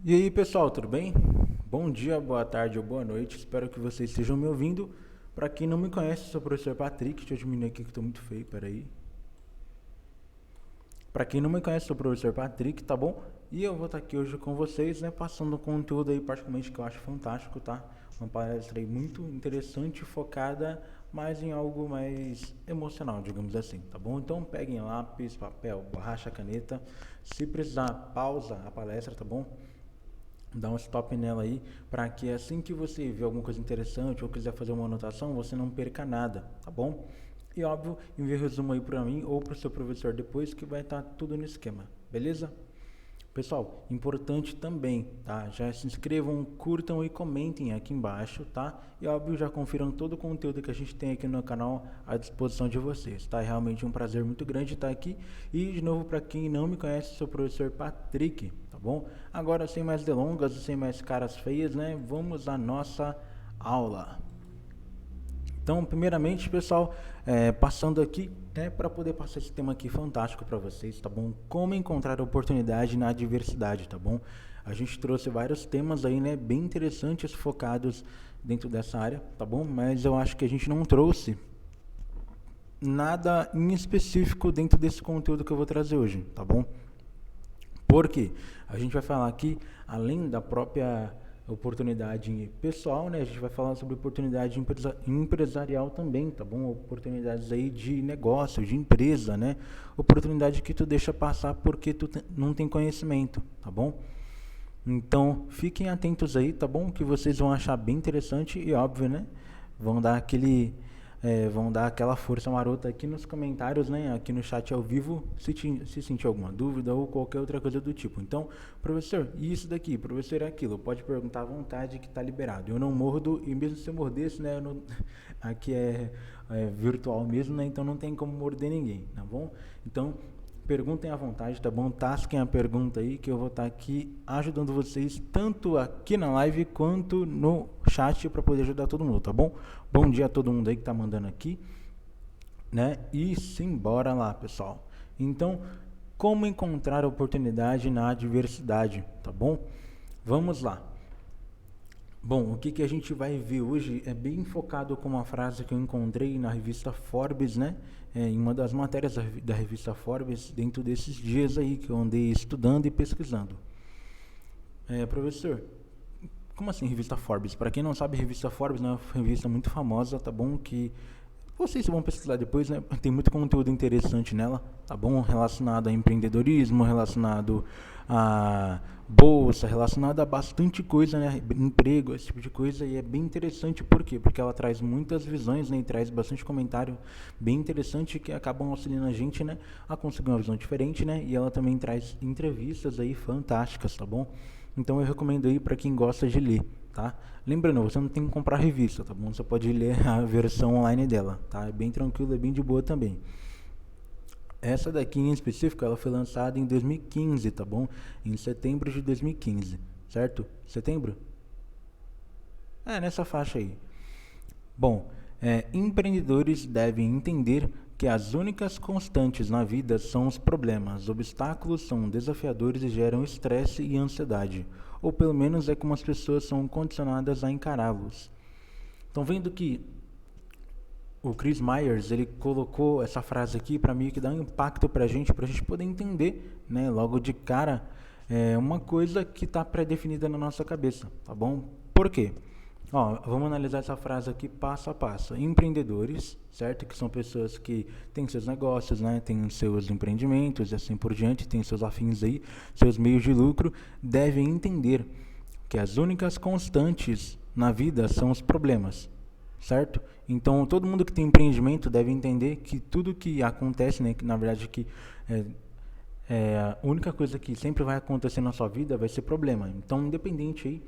E aí, pessoal, tudo bem? Bom dia, boa tarde ou boa noite. Espero que vocês estejam me ouvindo. Para quem não me conhece, sou o professor Patrick. Deixa eu diminuir aqui que estou muito feio, peraí. Para quem não me conhece, sou o professor Patrick, tá bom? E eu vou estar aqui hoje com vocês, né, passando um conteúdo aí particularmente que eu acho fantástico, tá? Uma palestra aí muito interessante, focada mais em algo mais emocional, digamos assim, tá bom? Então peguem lápis, papel, borracha, caneta. Se precisar, pausa a palestra, tá bom? Dá um stop nela aí, para que assim que você ver alguma coisa interessante ou quiser fazer uma anotação, você não perca nada, tá bom? E óbvio, envie o resumo aí para mim ou para o seu professor depois, que vai estar tudo no esquema, beleza? Pessoal, importante também, tá? Já se inscrevam, curtam e comentem aqui embaixo, tá? E óbvio, já confiram todo o conteúdo que a gente tem aqui no canal à disposição de vocês, tá? É realmente um prazer muito grande estar aqui. E de novo, para quem não me conhece, sou o professor Patrick, tá bom? Agora, sem mais delongas e sem mais caras feias, né? Vamos à nossa aula. Então, primeiramente, pessoal, passando aqui, né, para poder passar esse tema aqui fantástico para vocês, tá bom? Como encontrar oportunidade na diversidade, tá bom? A gente trouxe vários temas aí, né, bem interessantes, focados dentro dessa área, tá bom? Mas eu acho que a gente não trouxe nada em específico dentro desse conteúdo que eu vou trazer hoje, tá bom? Porque a gente vai falar aqui, além da própria oportunidade pessoal, né? A gente vai falar sobre oportunidade empresarial também, tá bom? Oportunidades aí de negócio, de empresa, né? Oportunidade que tu deixa passar porque tu não tem conhecimento, tá bom? Então, fiquem atentos aí, tá bom? Que vocês vão achar bem interessante e óbvio, né? Vão dar vão dar aquela força marota aqui nos comentários, né? Aqui no chat ao vivo, se sentir alguma dúvida ou qualquer outra coisa do tipo. Então, professor, isso daqui, professor, é aquilo. Pode perguntar à vontade que tá liberado. Eu não mordo, e mesmo se eu mordesse, né? Aqui é virtual mesmo, né? Então não tem como morder ninguém, tá bom? Então, perguntem à vontade, tá bom? Tasquem a pergunta aí que eu vou estar aqui ajudando vocês, tanto aqui na live quanto no chat, para poder ajudar todo mundo, tá bom? Bom dia a todo mundo aí que tá mandando aqui, né? E simbora lá, pessoal. Então, como encontrar oportunidade na diversidade, tá bom? Vamos lá. Bom, o que a gente vai ver hoje é bem focado com uma frase que eu encontrei na revista Forbes, né? Em uma das matérias da revista Forbes, dentro desses dias aí que eu andei estudando e pesquisando. Professor, como assim revista Forbes? Para quem não sabe, a revista Forbes é uma revista muito famosa, tá bom? Que vocês vão pesquisar depois, né? Tem muito conteúdo interessante nela, tá bom? Relacionado a empreendedorismo, relacionado a bolsa, relacionado a bastante coisa, né? Emprego, esse tipo de coisa. E é bem interessante, por quê? Porque ela traz muitas visões, né? E traz bastante comentário bem interessante que acabam auxiliando a gente, né? A conseguir uma visão diferente, né? E ela também traz entrevistas aí fantásticas, tá bom? Então eu recomendo aí para quem gosta de ler, tá? Lembrando, você não tem que comprar revista, tá bom? Você pode ler a versão online dela, tá? É bem tranquilo, é bem de boa também. Essa daqui em específico, ela foi lançada em 2015, tá bom? Em setembro de 2015, certo? Setembro? Nessa faixa aí. Bom, empreendedores devem entender que as únicas constantes na vida são os problemas. Obstáculos são desafiadores e geram estresse e ansiedade, ou pelo menos é como as pessoas são condicionadas a encará-los. Estão vendo que o Chris Myers ele colocou essa frase aqui para mim que dá um impacto para a gente poder entender, né, logo de cara, uma coisa que está pré-definida na nossa cabeça, tá bom? Por quê? Ó, vamos analisar essa frase aqui passo a passo. Empreendedores, certo? Que são pessoas que têm seus negócios, né? Têm seus empreendimentos e assim por diante, têm seus afins aí, seus meios de lucro, devem entender que as únicas constantes na vida são os problemas, certo? Então, todo mundo que tem empreendimento deve entender que tudo que acontece, né? Que na verdade que é, a única coisa que sempre vai acontecer na sua vida vai ser problema. Então, independente aí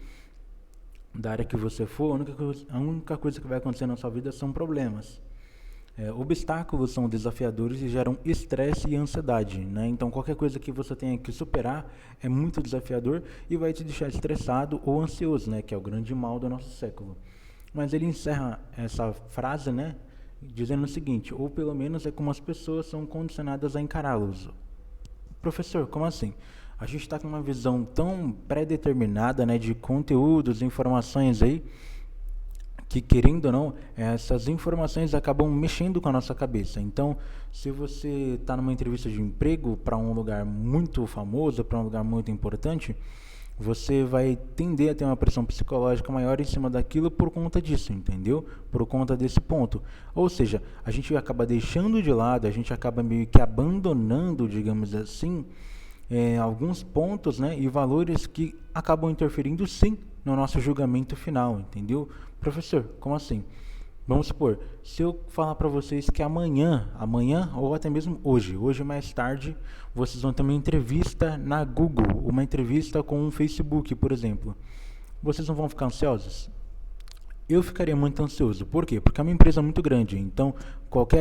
da área que você for, a única coisa que vai acontecer na sua vida são problemas. Obstáculos são desafiadores e geram estresse e ansiedade, né? Então qualquer coisa que você tenha que superar é muito desafiador e vai te deixar estressado ou ansioso, né? Que é o grande mal do nosso século. Mas ele encerra essa frase, né? Dizendo o seguinte: ou pelo menos é como as pessoas são condicionadas a encará-los. Professor, como assim? a gente está com uma visão tão pré-determinada, né, de conteúdos, informações aí, que querendo ou não, essas informações acabam mexendo com a nossa cabeça. Então, se você está numa entrevista de emprego para um lugar muito famoso, para um lugar muito importante, você vai tender a ter uma pressão psicológica maior em cima daquilo por conta disso, entendeu? Por conta desse ponto. Ou seja, a gente acaba deixando de lado, a gente acaba meio que abandonando, digamos assim, alguns pontos, né, e valores que acabam interferindo sim no nosso julgamento final, entendeu? Professor, como assim? Vamos supor, se eu falar para vocês que amanhã ou até mesmo hoje mais tarde, vocês vão ter uma entrevista na Google, uma entrevista com o Facebook, por exemplo. Vocês não vão ficar ansiosos? Eu ficaria muito ansioso. Por quê? Porque é uma empresa muito grande. Então,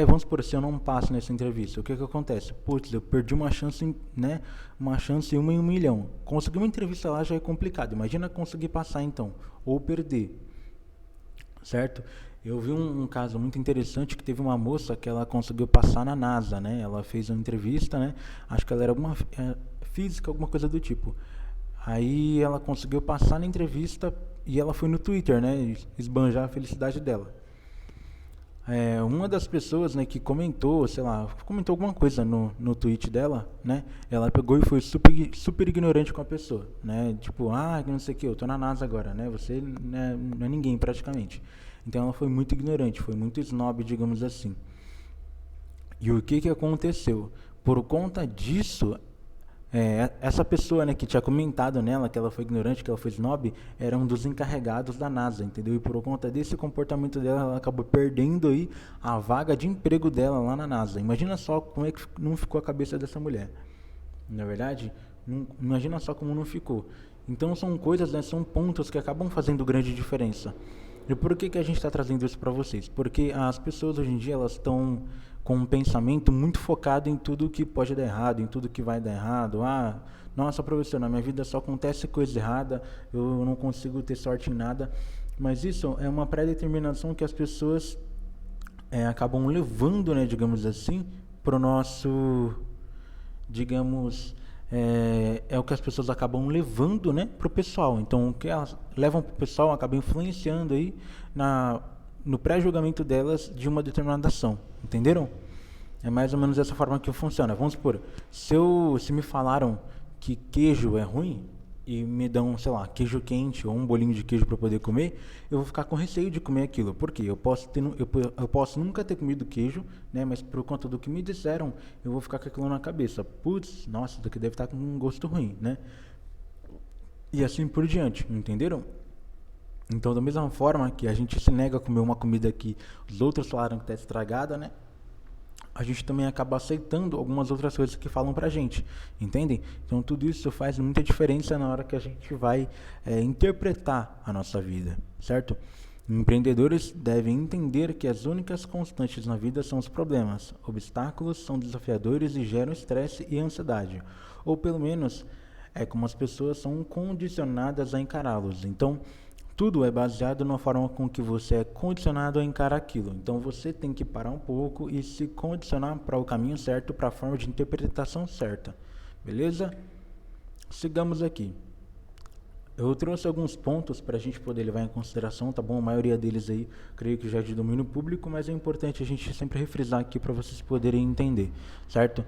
vamos supor, se eu não passo nessa entrevista, o que acontece? Putz, eu perdi uma chance, né? Uma chance uma em 1 milhão. Conseguir uma entrevista lá já é complicado. Imagina conseguir passar então, ou perder, certo? Eu vi um caso muito interessante que teve uma moça que ela conseguiu passar na NASA, né? Ela fez uma entrevista, né? Acho que ela era alguma física, alguma coisa do tipo. Aí ela conseguiu passar na entrevista e ela foi no Twitter, né? Esbanjar a felicidade dela. Uma das pessoas, né, que comentou, sei lá, comentou alguma coisa no tweet dela, né? Ela pegou e foi super ignorante com a pessoa, né? Tipo, não sei o que, eu tô na NASA agora, né? Você não é ninguém praticamente. Então ela foi muito ignorante, foi muito snob, digamos assim. E o que aconteceu? Por conta disso, essa pessoa, né, que tinha comentado nela que ela foi ignorante, que ela foi snob, era um dos encarregados da NASA, entendeu? E por conta desse comportamento dela, ela acabou perdendo aí a vaga de emprego dela lá na NASA. Imagina só como é que não ficou a cabeça dessa mulher. Na verdade, imagina só como não ficou. Então são coisas, né, são pontos que acabam fazendo grande diferença. E por que a gente está trazendo isso para vocês? Porque as pessoas hoje em dia elas estão com um pensamento muito focado em tudo que pode dar errado, em tudo que vai dar errado. Nossa, professor, na minha vida só acontece coisa errada, eu não consigo ter sorte em nada. Mas isso é uma pré-determinação que as pessoas acabam levando, né, digamos assim, para o nosso, digamos, é o que as pessoas acabam levando, né, para o pessoal. Então, o que elas levam para o pessoal acaba influenciando aí no pré-julgamento delas de uma determinada ação. Entenderam? É mais ou menos dessa forma que funciona. Vamos supor, se me falaram que queijo é ruim e me dão, sei lá, queijo quente ou um bolinho de queijo para poder comer, eu vou ficar com receio de comer aquilo. Por quê? Eu posso nunca ter comido queijo, né? Mas por conta do que me disseram, eu vou ficar com aquilo na cabeça. Putz, nossa, isso daqui deve estar com um gosto ruim, né? E assim por diante, entenderam? Então, da mesma forma que a gente se nega a comer uma comida que os outros falaram que está estragada, né? A gente também acaba aceitando algumas outras coisas que falam pra gente, entendem? Então tudo isso faz muita diferença na hora que a gente vai interpretar a nossa vida, certo? Empreendedores devem entender que as únicas constantes na vida são os problemas. Obstáculos são desafiadores e geram estresse e ansiedade, ou pelo menos é como as pessoas são condicionadas a encará-los. Então, tudo é baseado na forma com que você é condicionado a encarar aquilo. Então você tem que parar um pouco e se condicionar para o caminho certo, para a forma de interpretação certa. Beleza? Sigamos aqui. Eu trouxe alguns pontos para a gente poder levar em consideração, tá bom? A maioria deles aí, creio que já é de domínio público, mas é importante a gente sempre refrisar aqui para vocês poderem entender, certo?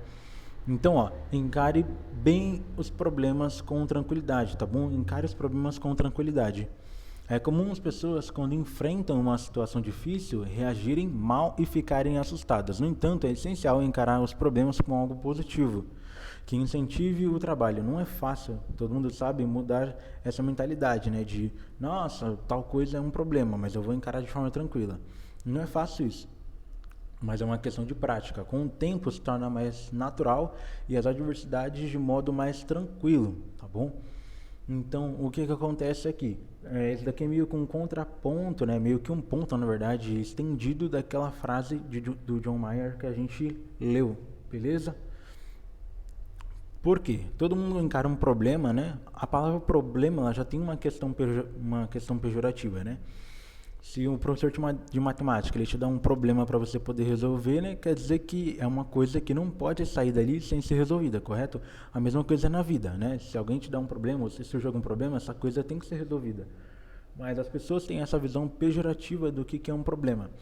Então, encare bem os problemas com tranquilidade, tá bom? Encare os problemas com tranquilidade. É comum as pessoas, quando enfrentam uma situação difícil, reagirem mal e ficarem assustadas. No entanto, é essencial encarar os problemas com algo positivo, que incentive o trabalho. Não é fácil, todo mundo sabe, mudar essa mentalidade, né? De, nossa, tal coisa é um problema, mas eu vou encarar de forma tranquila. Não é fácil isso, mas é uma questão de prática. Com o tempo se torna mais natural e as adversidades de modo mais tranquilo, tá bom? Então, o que acontece aqui? Esse daqui é meio que um contraponto, né? Meio que um ponto, na verdade, estendido daquela frase do John Mayer que a gente leu, beleza? Por quê? Todo mundo encara um problema, né? A palavra problema ela já tem uma questão pejorativa, né? Se um professor de matemática ele te dá um problema para você poder resolver, né, quer dizer que é uma coisa que não pode sair dali sem ser resolvida, correto? A mesma coisa é na vida, né? Se alguém te dá um problema, ou se surge algum problema, essa coisa tem que ser resolvida. Mas as pessoas têm essa visão pejorativa do que é um problema.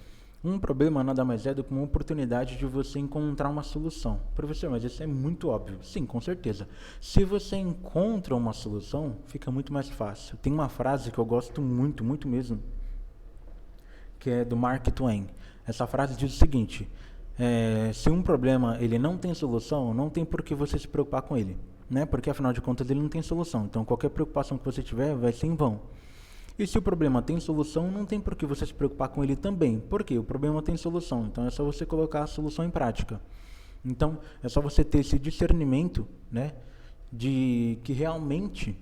Um problema nada mais é do que uma oportunidade de você encontrar uma solução. Professor, mas isso é muito óbvio. Sim, com certeza. Se você encontra uma solução, fica muito mais fácil. Tem uma frase que eu gosto muito, muito mesmo, que é do Mark Twain. Essa frase diz o seguinte: se um problema ele não tem solução, não tem por que você se preocupar com ele, né? Porque afinal de contas ele não tem solução. Então qualquer preocupação que você tiver vai ser em vão. E se o problema tem solução, não tem por que você se preocupar com ele também. Por quê? O problema tem solução, então é só você colocar a solução em prática. Então, é só você ter esse discernimento, né, de que realmente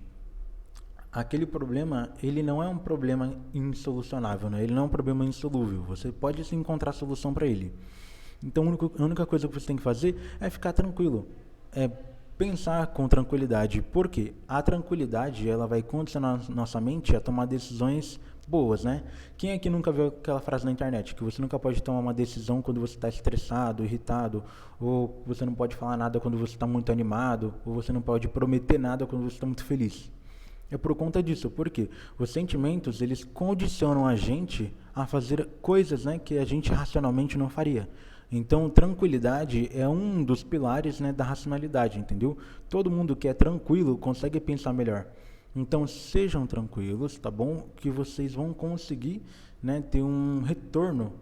aquele problema, ele não é um problema insolucionável, né? Ele não é um problema insolúvel. Você pode sim encontrar solução para ele. Então, a única coisa que você tem que fazer é ficar tranquilo. Pensar com tranquilidade, porque a tranquilidade ela vai condicionar nossa mente a tomar decisões boas, né? Quem aqui nunca viu aquela frase na internet, que você nunca pode tomar uma decisão quando você está estressado, irritado, ou você não pode falar nada quando você está muito animado, ou você não pode prometer nada quando você está muito feliz? É por conta disso, porque os sentimentos eles condicionam a gente a fazer coisas, né, que a gente racionalmente não faria. Então, tranquilidade é um dos pilares, né, da racionalidade, entendeu? Todo mundo que é tranquilo consegue pensar melhor. Então, sejam tranquilos, tá bom? Que vocês vão conseguir, né, ter um retorno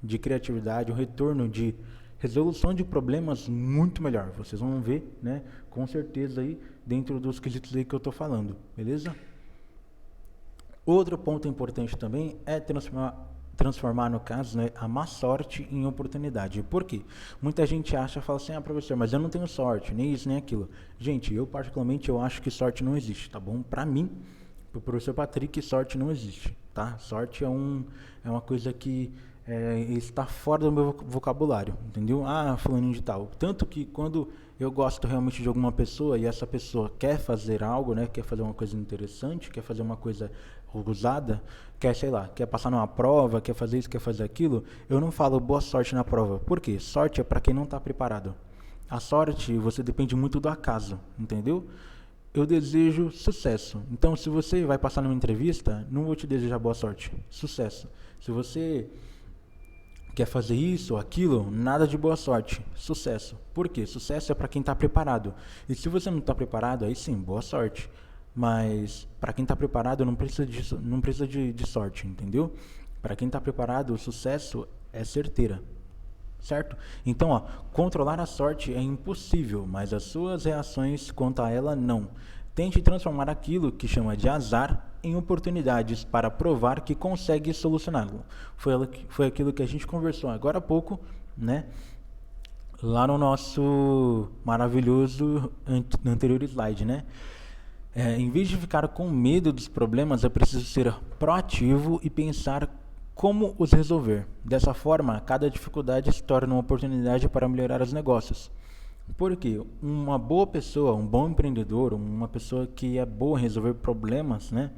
de criatividade, um retorno de resolução de problemas muito melhor. Vocês vão ver, né, com certeza aí, dentro dos quesitos aí que eu estou falando, beleza? Outro ponto importante também é transformar no caso, né, a má sorte em oportunidade. Por quê? Muita gente fala assim, professor, mas eu não tenho sorte, nem isso, nem aquilo. Gente, eu particularmente eu acho que sorte não existe, tá bom? Pra mim, pro professor Patrick, sorte não existe, tá? Sorte é uma coisa que está fora do meu vocabulário, entendeu? Fulaninho de tal. Tanto que quando eu gosto realmente de alguma pessoa e essa pessoa quer fazer algo, né, quer fazer uma coisa interessante, quer fazer uma coisa ousada, quer passar numa prova, quer fazer isso, quer fazer aquilo, eu não falo boa sorte na prova. Por quê? Sorte é para quem não está preparado. A sorte, você depende muito do acaso, entendeu? Eu desejo sucesso. Então, se você vai passar numa entrevista, não vou te desejar boa sorte. Sucesso. Se você quer fazer isso ou aquilo, nada de boa sorte. Sucesso. Por quê? Sucesso é para quem está preparado. E se você não está preparado, aí sim, boa sorte. Mas para quem está preparado não precisa de sorte, entendeu? Para quem está preparado, o sucesso é certeira, certo? Então, controlar a sorte é impossível, mas as suas reações quanto a ela não. Tente transformar aquilo que chama de azar em oportunidades para provar que consegue solucioná-lo. Foi aquilo que a gente conversou agora há pouco, né? Lá no nosso maravilhoso anterior slide, né? Em vez de ficar com medo dos problemas, é preciso ser proativo e pensar como os resolver. Dessa forma, cada dificuldade se torna uma oportunidade para melhorar os negócios. Porque uma boa pessoa, um bom empreendedor, uma pessoa que é boa em resolver problemas, né?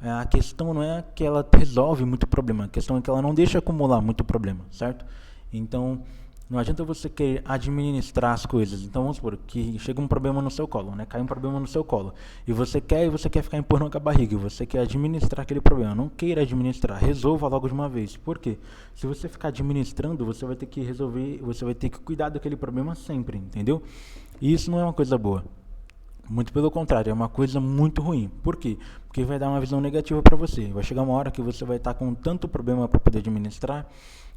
A questão não é que ela resolve muito problema, a questão é que ela não deixa acumular muito problema, certo? Então, não adianta você querer administrar as coisas. Então, vamos supor que chega um problema no seu colo, né? Cai um problema no seu colo. E você quer ficar empurrando com a barriga. Você quer administrar aquele problema. Não queira administrar. Resolva logo de uma vez. Por quê? Se você ficar administrando, você vai ter que resolver, você vai ter que cuidar daquele problema sempre, entendeu? E isso não é uma coisa boa. Muito pelo contrário, é uma coisa muito ruim. Por quê? Porque vai dar uma visão negativa para você. Vai chegar uma hora que você vai estar com tanto problema para poder administrar,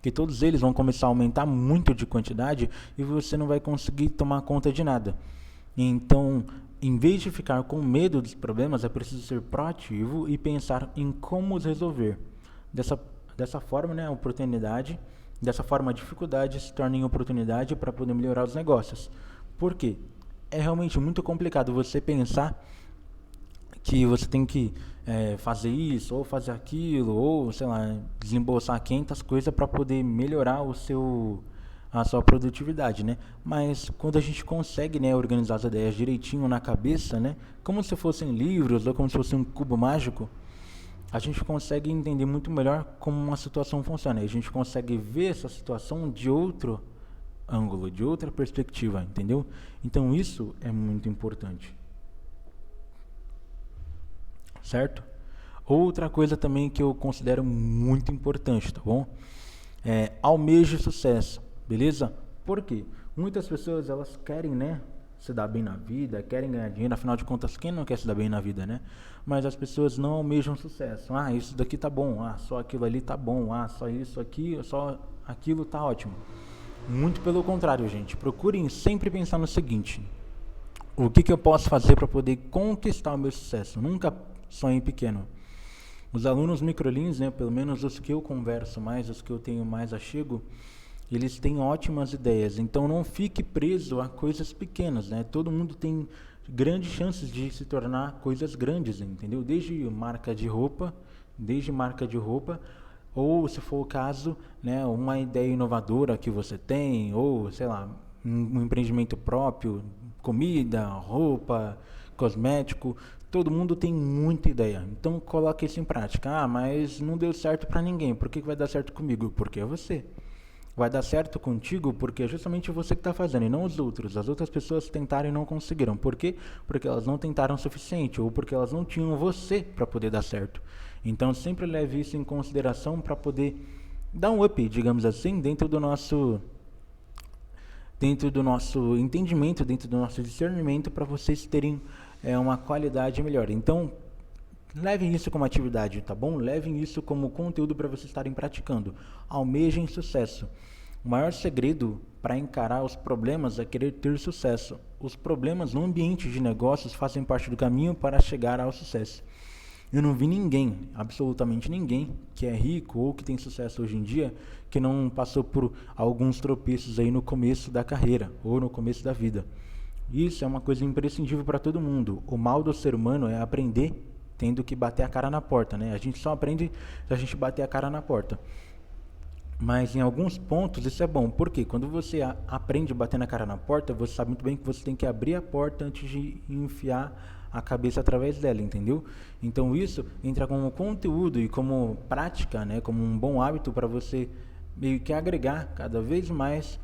que todos eles vão começar a aumentar muito de quantidade e você não vai conseguir tomar conta de nada. Então, em vez de ficar com medo dos problemas, é preciso ser proativo e pensar em como os resolver. Dessa forma, né, a dificuldade se torna em oportunidade para poder melhorar os negócios. Por quê? É realmente muito complicado você pensar que você tem que fazer isso, ou fazer aquilo, ou, sei lá, desembolsar 500 coisas para poder melhorar a sua produtividade, né? Mas quando a gente consegue, né, organizar as ideias direitinho na cabeça, né, como se fossem livros ou como se fosse um cubo mágico, a gente consegue entender muito melhor como uma situação funciona. A gente consegue ver essa situação de outro ângulo, de outra perspectiva, entendeu? Então isso é muito importante. Certo? Outra coisa também que eu considero muito importante, tá bom? Almeje sucesso, beleza? Por quê? Muitas pessoas, elas querem, né, se dar bem na vida, querem ganhar dinheiro, afinal de contas, quem não quer se dar bem na vida, né? Mas as pessoas não almejam sucesso. Ah, isso daqui tá bom, ah, só aquilo ali tá bom, ah, só isso aqui, só aquilo tá ótimo. Muito pelo contrário, gente. Procurem sempre pensar no seguinte: o que eu posso fazer para poder conquistar o meu sucesso? Nunca sonhe pequeno. Os alunos microlins, né, pelo menos os que eu converso mais, os que eu tenho mais achego, eles têm ótimas ideias. Então não fique preso a coisas pequenas, né? Todo mundo tem grandes chances de se tornar coisas grandes, entendeu? Desde marca de roupa, ou se for o caso, né, uma ideia inovadora que você tem, ou sei lá, um empreendimento próprio, comida, roupa, cosmético. Todo mundo tem muita ideia, então coloque isso em prática. Ah, mas não deu certo para ninguém, por que vai dar certo comigo? Porque é você. Vai dar certo contigo porque é justamente você que está fazendo e não os outros. As outras pessoas tentaram e não conseguiram. Por quê? Porque elas não tentaram o suficiente ou porque elas não tinham você para poder dar certo. Então sempre leve isso em consideração para poder dar um up, digamos assim, dentro do nosso entendimento, dentro do nosso discernimento, para vocês terem uma qualidade melhor. Então, levem isso como atividade, tá bom? Levem isso como conteúdo para vocês estarem praticando. Almejem sucesso. O maior segredo para encarar os problemas é querer ter sucesso. Os problemas no ambiente de negócios fazem parte do caminho para chegar ao sucesso. Eu não vi ninguém, absolutamente ninguém, que é rico ou que tem sucesso hoje em dia, que não passou por alguns tropeços aí no começo da carreira ou no começo da vida. Isso é uma coisa imprescindível para todo mundo. O mal do ser humano é aprender tendo que bater a cara na porta, né? A gente só aprende se a gente bater a cara na porta. Mas em alguns pontos isso é bom. Por quê? Quando você aprende a bater na cara na porta, você sabe muito bem que você tem que abrir a porta antes de enfiar a cabeça através dela, entendeu? Então isso entra como conteúdo e como prática, né? Como um bom hábito para você meio que agregar cada vez mais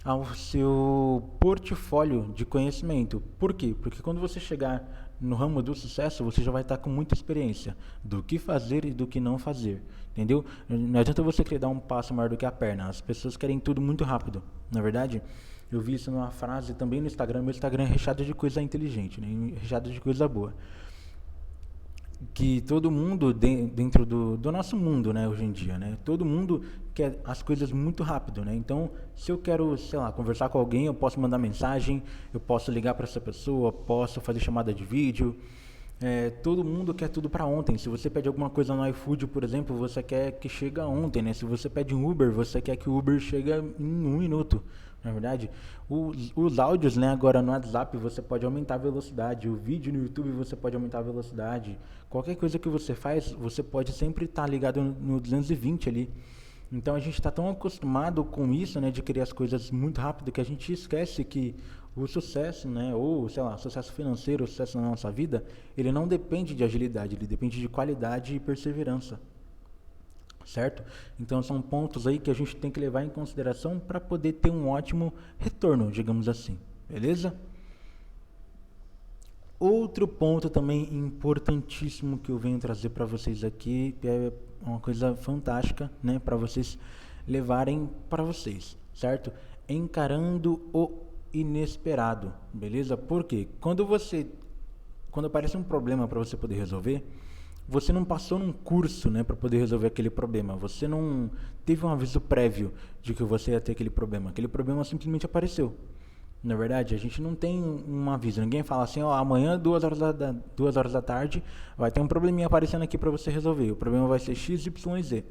ao seu portfólio de conhecimento. Por quê? Porque quando você chegar no ramo do sucesso, você já vai estar com muita experiência do que fazer e do que não fazer, entendeu? Não adianta você querer dar um passo maior do que a perna. As pessoas querem tudo muito rápido. Na verdade, eu vi isso numa frase também no Instagram. Meu Instagram é recheado de coisa inteligente, né? Recheado de coisa boa. Que todo mundo dentro do nosso mundo, né, hoje em dia, né, todo mundo quer as coisas muito rápido, né? Então, se eu quero, sei lá, conversar com alguém, eu posso mandar mensagem, eu posso ligar para essa pessoa, posso fazer chamada de vídeo. Todo mundo quer tudo para ontem. Se você pede alguma coisa no iFood, por exemplo, você quer que chegue ontem, né? Se você pede um Uber, você quer que o Uber chegue em 1 minuto. Na verdade, os áudios, né, agora no WhatsApp você pode aumentar a velocidade, o vídeo no YouTube você pode aumentar a velocidade. Qualquer coisa que você faz, você pode sempre estar ligado no 220 ali. Então a gente está tão acostumado com isso, né, de querer as coisas muito rápido, que a gente esquece que o sucesso, né, ou sei lá, sucesso financeiro, sucesso na nossa vida, ele não depende de agilidade, ele depende de qualidade e perseverança. Certo? Então são pontos aí que a gente tem que levar em consideração para poder ter um ótimo retorno, digamos assim. Beleza? Outro ponto também importantíssimo que eu venho trazer para vocês aqui, que é uma coisa fantástica, né, para vocês levarem para vocês, certo? Encarando o inesperado, beleza? Porque quando aparece um problema para você poder resolver, você não passou num curso, né, para poder resolver aquele problema. Você não teve um aviso prévio de que você ia ter aquele problema. Aquele problema simplesmente apareceu. Na verdade, a gente não tem um aviso. Ninguém fala assim, ó, amanhã 2 horas da tarde vai ter um probleminha aparecendo aqui para você resolver. O problema vai ser X, Y e Z.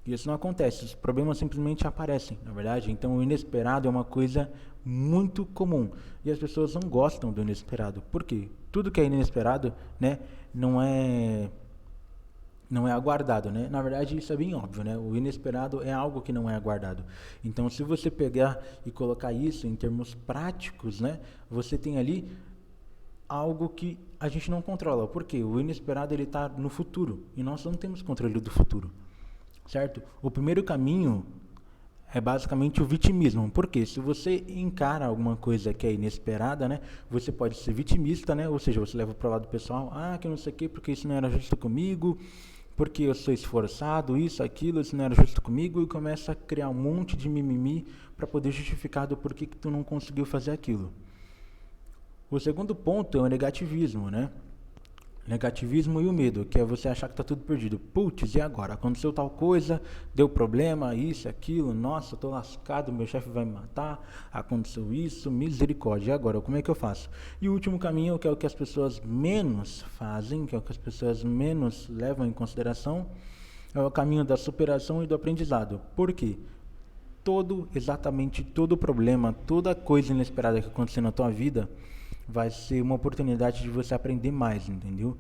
E isso não acontece. Os problemas simplesmente aparecem, na verdade. Então, o inesperado é uma coisa muito comum. E as pessoas não gostam do inesperado. Por quê? Tudo que é inesperado, né, não é aguardado, né? Na verdade, isso é bem óbvio, né? O inesperado é algo que não é aguardado. Então, se você pegar e colocar isso em termos práticos, né? Você tem ali algo que a gente não controla. Por quê? O inesperado ele está no futuro e nós não temos controle do futuro, certo? O primeiro caminho é basicamente o vitimismo. Porque se você encara alguma coisa que é inesperada, né, você pode ser vitimista, né, ou seja, você leva para o lado pessoal, que não sei o quê, porque isso não era justo comigo, porque eu sou esforçado, isso, aquilo, isso não era justo comigo, e começa a criar um monte de mimimi para poder justificar do porquê que tu não conseguiu fazer aquilo. O segundo ponto é o negativismo, né? Negativismo e o medo, que é você achar que tá tudo perdido. Putz, e agora? Aconteceu tal coisa, deu problema, isso, aquilo, nossa, tô lascado, meu chefe vai me matar, aconteceu isso, misericórdia, e agora? Como é que eu faço? E o último caminho, que é o que as pessoas menos fazem, que é o que as pessoas menos levam em consideração, é o caminho da superação e do aprendizado. Por quê? Exatamente todo problema, toda coisa inesperada que acontecer na tua vida, vai ser uma oportunidade de você aprender mais, entendeu?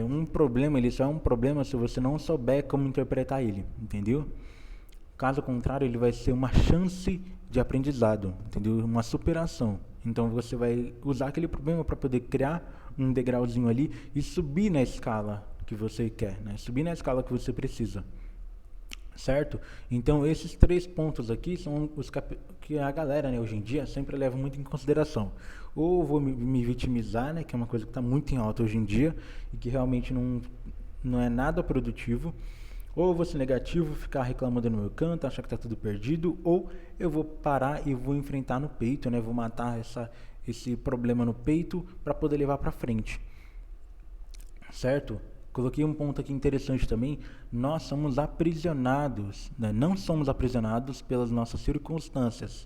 Um problema, ele só é um problema se você não souber como interpretar ele, entendeu? Caso contrário, ele vai ser uma chance de aprendizado, entendeu? Uma superação. Então você vai usar aquele problema para poder criar um degrauzinho ali e subir na escala que você quer, né? Subir na escala que você precisa. Certo? Então esses 3 pontos aqui são os que a galera, né, hoje em dia sempre leva muito em consideração. Ou vou me vitimizar, né, que é uma coisa que está muito em alta hoje em dia e que realmente não é nada produtivo. Ou eu vou ser negativo, ficar reclamando no meu canto, achar que está tudo perdido, ou eu vou parar e vou enfrentar no peito, né, vou matar esse problema no peito para poder levar para frente. Certo? Coloquei um ponto aqui interessante também. Nós somos aprisionados, né? Não somos aprisionados pelas nossas circunstâncias,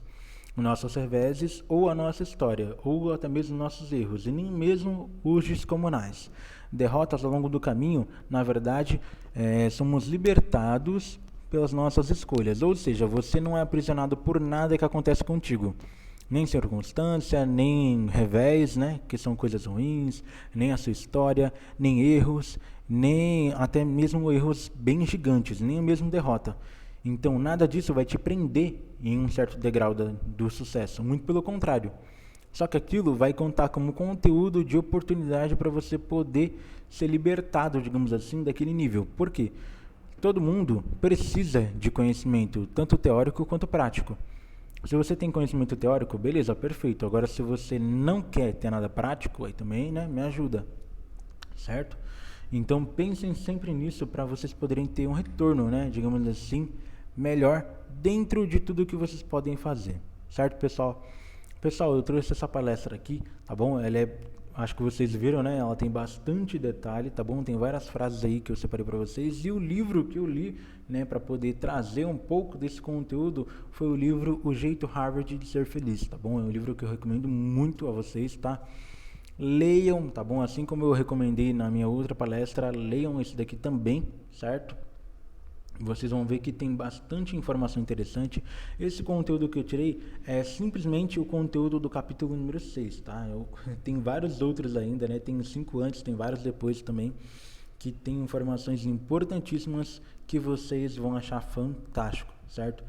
nossas reveses ou a nossa história, ou até mesmo nossos erros, e nem mesmo os descomunais. Derrotas ao longo do caminho, na verdade, somos libertados pelas nossas escolhas. Ou seja, você não é aprisionado por nada que acontece contigo. Nem circunstância, nem revés, né, que são coisas ruins, nem a sua história, nem erros, nem até mesmo erros bem gigantes, nem mesmo derrota. Então nada disso vai te prender em um certo degrau do sucesso, muito pelo contrário. Só que aquilo vai contar como conteúdo de oportunidade para você poder ser libertado, digamos assim, daquele nível. Por quê? Todo mundo precisa de conhecimento, tanto teórico quanto prático. Se você tem conhecimento teórico, beleza, perfeito. Agora, se você não quer ter nada prático, aí também, né, me ajuda, certo? Então, pensem sempre nisso para vocês poderem ter um retorno, né, digamos assim, melhor dentro de tudo que vocês podem fazer, certo, pessoal? Pessoal, eu trouxe essa palestra aqui, tá bom? Acho que vocês viram, né? Ela tem bastante detalhe, tá bom? Tem várias frases aí que eu separei para vocês. E o livro que eu li, né, para poder trazer um pouco desse conteúdo, foi o livro O Jeito Harvard de Ser Feliz, tá bom? É um livro que eu recomendo muito a vocês, tá? Leiam, tá bom? Assim como eu recomendei na minha outra palestra, leiam esse daqui também, certo? Vocês vão ver que tem bastante informação interessante. Esse conteúdo que eu tirei é simplesmente o conteúdo do capítulo número 6, tá? Tem vários outros ainda, né? Tem 5 antes, tem vários depois também, que tem informações importantíssimas que vocês vão achar fantástico, certo?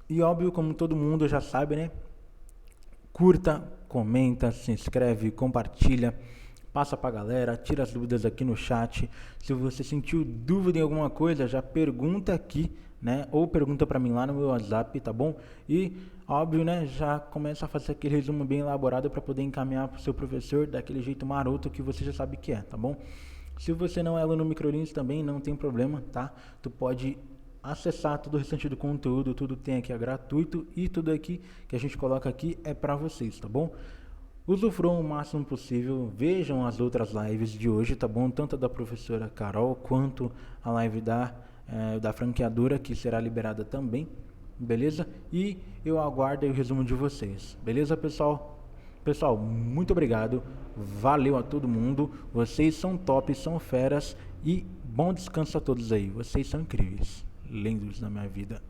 E óbvio, como todo mundo já sabe, né? Curta, comenta, se inscreve, compartilha. Passa pra galera, tira as dúvidas aqui no chat. Se você sentiu dúvida em alguma coisa, já pergunta aqui, né? Ou pergunta pra mim lá no meu WhatsApp, tá bom? E, óbvio, né? Já começa a fazer aquele resumo bem elaborado para poder encaminhar pro seu professor daquele jeito maroto que você já sabe que é, tá bom? Se você não é aluno Microlinhos também, não tem problema, tá? Tu pode acessar todo o restante do conteúdo, tudo que tem aqui é gratuito e tudo aqui que a gente coloca aqui é pra vocês, tá bom? Usufruam o máximo possível, vejam as outras lives de hoje, tá bom? Tanto a da professora Carol, quanto a live da franqueadora, que será liberada também, beleza? E eu aguardo o resumo de vocês, beleza, pessoal? Pessoal, muito obrigado, valeu a todo mundo, vocês são top, são feras e bom descanso a todos aí, vocês são incríveis, lindos na minha vida.